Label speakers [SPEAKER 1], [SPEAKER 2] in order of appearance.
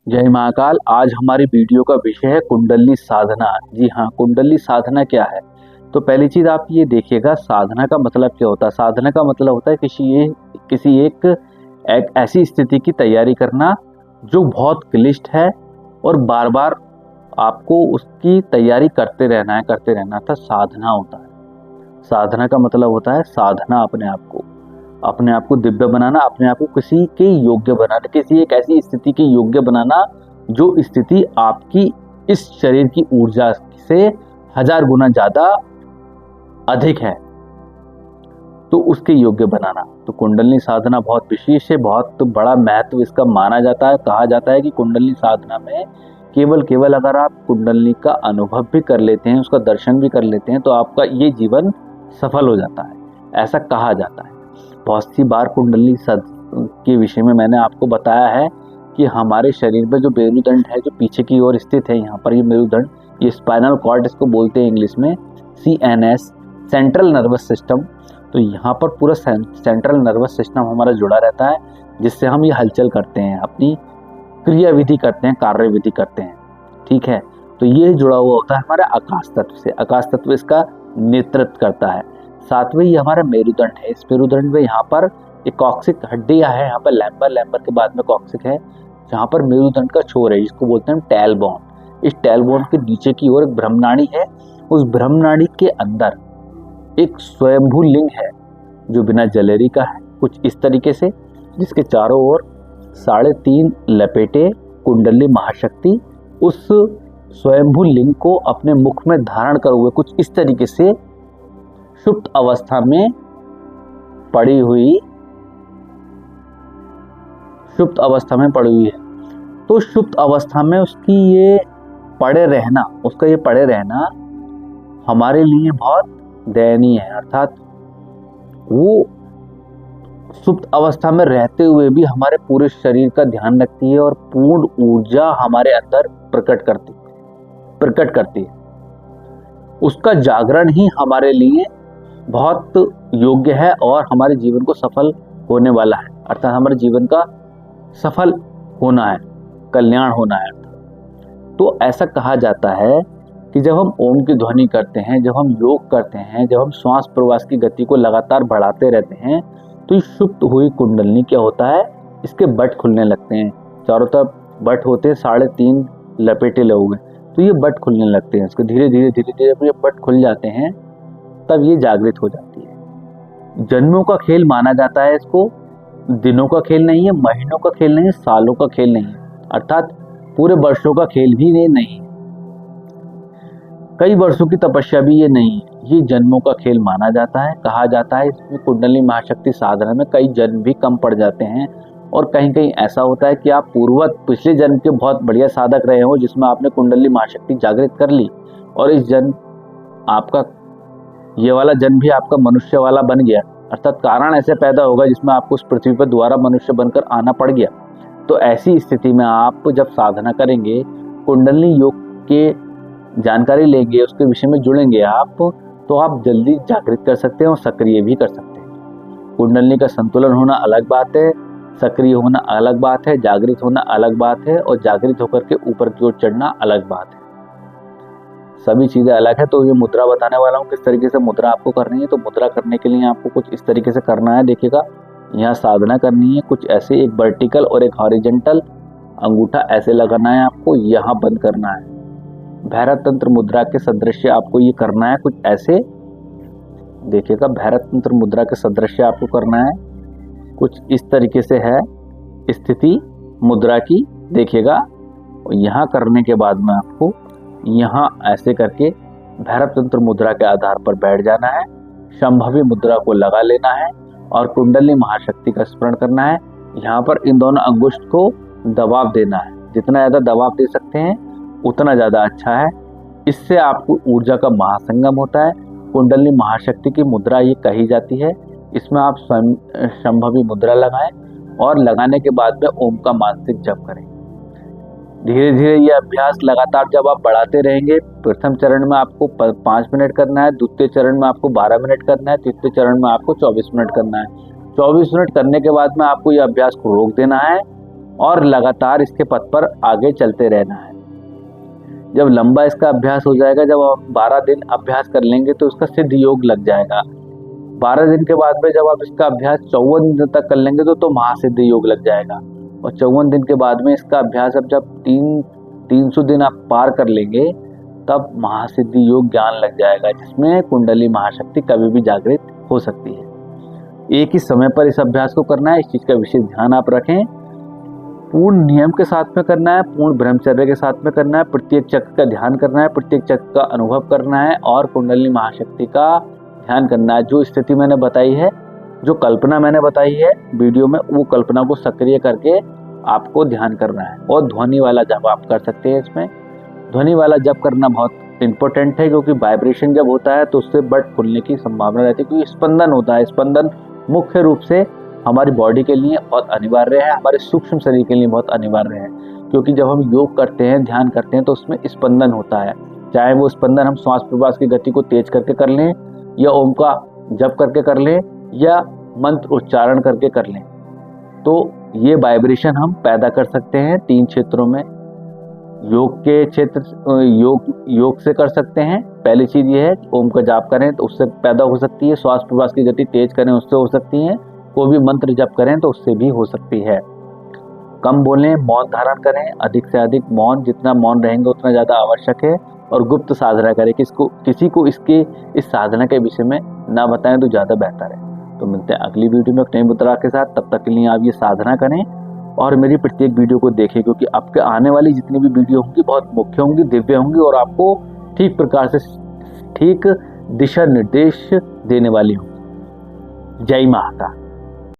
[SPEAKER 1] जय महाकाल। आज हमारी वीडियो का विषय है कुंडली साधना। जी हाँ, कुंडली साधना क्या है? तो पहली चीज आप ये देखिएगा, साधना का मतलब क्या होता है। साधना का मतलब होता है किसी एक ऐसी स्थिति की तैयारी करना जो बहुत क्लिष्ट है और बार बार आपको उसकी तैयारी करते रहना था। साधना होता है। साधना का मतलब होता है साधना, अपने आप को दिव्य बनाना, अपने आप को किसी के योग्य बनाना, किसी एक ऐसी स्थिति के योग्य बनाना जो स्थिति आपकी इस शरीर की ऊर्जा से 1000 गुना ज्यादा अधिक है, तो उसके योग्य बनाना। तो कुंडली साधना बहुत विशेष है, बहुत बड़ा महत्व इसका माना जाता है। कहा जाता है कि कुंडली साधना में केवल अगर आप कुंडली का अनुभव भी कर लेते हैं, उसका दर्शन भी कर लेते हैं, तो आपका ये जीवन सफल हो जाता है, ऐसा कहा जाता है। बहुत सी बार कुंडली के विषय में मैंने आपको बताया है कि हमारे शरीर में जो मेरुदंड है, जो पीछे की ओर स्थित है, यहाँ पर ये मेरुदंड, ये स्पाइनल कॉर्ड इसको बोलते हैं इंग्लिश में, CNS, सेंट्रल नर्वस सिस्टम। तो यहाँ पर पूरा सेंट्रल नर्वस सिस्टम हमारा जुड़ा रहता है, जिससे हम ये हलचल करते हैं, अपनी क्रिया विधि करते हैं, कार्य विधि करते हैं। ठीक है, तो ये जुड़ा हुआ होता है हमारे आकाश तत्व से। आकाश तत्व इसका नेतृत्व करता है। सातवें ये हमारा मेरुदंड है। इस मेरुदंड में यहाँ पर एक कॉक्सिक हड्डियां है, यहाँ पर लैम्बर के बाद में कॉक्सिक है, जहाँ पर मेरुदंड का छोर है, जिसको बोलते हैं टेलबोन। इस टेलबोन के नीचे की ओर एक ब्रह्मनाड़ी है। उस ब्रह्मनाड़ी के अंदर एक स्वयंभू लिंग है जो बिना जलेरी का है, कुछ इस तरीके से, जिसके चारों ओर 3.5 लपेटे कुंडली महाशक्ति उस स्वयंभू लिंग को अपने मुख में धारण कर हुए कुछ इस तरीके से सुप्त अवस्था में पड़ी हुई है। तो सुप्त अवस्था में उसका ये पड़े रहना हमारे लिए बहुत दयनीय है। अर्थात वो सुप्त अवस्था में रहते हुए भी हमारे पूरे शरीर का ध्यान रखती है और पूर्ण ऊर्जा हमारे अंदर प्रकट करती है। उसका जागरण ही हमारे लिए बहुत योग्य है और हमारे जीवन को सफल होने वाला है। अर्थात हमारे जीवन का सफल होना है, कल्याण होना है। तो ऐसा कहा जाता है कि जब हम ओम की ध्वनि करते हैं, जब हम योग करते हैं, जब हम श्वास प्रश्वास की गति को लगातार बढ़ाते रहते हैं, तो ये सुप्त हुई कुंडली क्या होता है, इसके बट खुलने लगते हैं। चारों तरफ बट होते हैं, 3.5 लपेटे लोग हैं, तो ये बट खुलने लगते हैं। इसको धीरे धीरे जब ये बट खुल जाते हैं, तब ये जागृत हो जाती है। जन्मों का खेल माना जाता है इसको। दिनों का खेल नहीं है, महीनों का खेल नहीं है, सालों का खेल नहीं है, अर्थात पूरे वर्षों का खेल भी नहीं, कई वर्षों की तपस्या भी ये नहीं है। ये जन्मों का खेल माना जाता है। कहा जाता है इसमें कुंडली महाशक्ति साधना में कई जन्म भी कम पड़ जाते हैं, और कहीं ऐसा होता है कि आप पिछले जन्म के बहुत बढ़िया साधक रहे हो, जिसमें आपने कुंडली महाशक्ति जागृत कर ली, और इस जन्म आपका ये वाला जन्म भी आपका मनुष्य वाला बन गया। अर्थात कारण ऐसे पैदा होगा जिसमें आपको उस पृथ्वी पर दोबारा मनुष्य बनकर आना पड़ गया। तो ऐसी स्थिति में आप जब साधना करेंगे, कुंडली योग के जानकारी लेंगे, उसके विषय में जुड़ेंगे आप, तो आप जल्दी जागृत कर सकते हैं और सक्रिय भी कर सकते हैं। कुंडली का संतुलन होना अलग बात है, सक्रिय होना अलग बात है, जागृत होना अलग बात है, और जागृत होकर के ऊपर की ओर चढ़ना अलग बात है। सभी चीजें अलग है। तो ये मुद्रा बताने वाला हूँ किस तरीके से मुद्रा आपको करनी है। तो मुद्रा करने के लिए आपको कुछ इस तरीके से करना है। देखिएगा, यहाँ साधना करनी है कुछ ऐसे, एक वर्टिकल और एक हॉरिजॉन्टल, अंगूठा ऐसे लगाना है आपको, यहाँ बंद करना है। भैरव तंत्र मुद्रा के सदृश्य आपको ये करना है, कुछ ऐसे। देखिएगा, भैरव तंत्र मुद्रा के सदृश्य आपको करना है, कुछ इस तरीके से है स्थिति मुद्रा की। देखिएगा, यहाँ करने के बाद में आपको यहाँ ऐसे करके भैरव तंत्र मुद्रा के आधार पर बैठ जाना है, संभवी मुद्रा को लगा लेना है और कुंडली महाशक्ति का स्मरण करना है। यहाँ पर इन दोनों अंगुष्ठ को दबाव देना है। जितना ज़्यादा दबाव दे सकते हैं उतना ज़्यादा अच्छा है। इससे आपको ऊर्जा का महासंगम होता है। कुंडली महाशक्ति की मुद्रा ये कही जाती है। इसमें आप संभवी मुद्रा लगाएं और लगाने के बाद में ओम का मानसिक जप करें। धीरे धीरे ये अभ्यास लगातार जब आप बढ़ाते रहेंगे, प्रथम चरण में आपको 5 मिनट करना है, द्वितीय चरण में आपको 12 मिनट करना है, तृतीय चरण में आपको 24 मिनट करना है। 24 मिनट करने के बाद में आपको ये अभ्यास को रोक देना है और लगातार इसके पथ पर आगे चलते रहना है। जब लंबा इसका अभ्यास हो जाएगा, जब आप 12 दिन अभ्यास कर लेंगे तो इसका सिद्ध योग लग जाएगा। 12 दिन के बाद में जब आप इसका अभ्यास 54 दिन तक कर लेंगे तो महासिद्ध योग लग जाएगा। और 54 दिन के बाद में इसका अभ्यास अब जब 300 दिन आप पार कर लेंगे तब महासिद्धि योग ज्ञान लग जाएगा, जिसमें कुंडली महाशक्ति कभी भी जागृत हो सकती है। एक ही समय पर इस अभ्यास को करना है, इस चीज का विशेष ध्यान आप रखें। पूर्ण नियम के साथ में करना है, पूर्ण ब्रह्मचर्य के साथ में करना है, प्रत्येक चक्र का ध्यान करना है, प्रत्येक चक्र का अनुभव करना है और कुंडली महाशक्ति का ध्यान करना है। जो स्थिति मैंने बताई है, जो कल्पना मैंने बताई है वीडियो में, वो कल्पना को सक्रिय करके आपको ध्यान करना है। और ध्वनि वाला जप आप कर सकते हैं। इसमें ध्वनि वाला जप करना बहुत इंपॉर्टेंट है, क्योंकि वाइब्रेशन जब होता है तो उससे बट खुलने की संभावना रहती है, क्योंकि स्पंदन होता है। स्पंदन मुख्य रूप से हमारी बॉडी के लिए बहुत अनिवार्य है, हमारे सूक्ष्म शरीर के लिए बहुत अनिवार्य है, क्योंकि जब हम योग करते हैं, ध्यान करते हैं तो उसमें स्पंदन होता है। चाहे वो स्पंदन हम श्वास प्रश्वास की गति को तेज करके कर लें, या ओम का जप करके कर लें, या मंत्र उच्चारण करके कर लें, तो ये वाइब्रेशन हम पैदा कर सकते हैं 3 क्षेत्रों में। योग के क्षेत्र योग से कर सकते हैं। पहली चीज ये है ओम का जाप करें तो उससे पैदा हो सकती है। श्वास प्रश्वास की गति तेज करें, उससे हो सकती है। कोई भी मंत्र जप करें तो उससे भी हो सकती है। कम बोलें, मौन धारण करें, अधिक से अधिक मौन, जितना मौन रहेंगे उतना ज़्यादा आवश्यक है। और गुप्त साधना करें, किसी को इस साधना के विषय में ना बताएं तो ज़्यादा बेहतर है। तो मिलते हैं अगली वीडियो में एक नई मुद्रा के साथ। तब तक के लिए आप ये साधना करें और मेरी प्रत्येक वीडियो को देखें, क्योंकि आपके आने वाली जितनी भी वीडियो होंगी बहुत मुख्य होंगी, दिव्य होंगी और आपको ठीक प्रकार से ठीक दिशा निर्देश देने वाली होंगी। जय माता।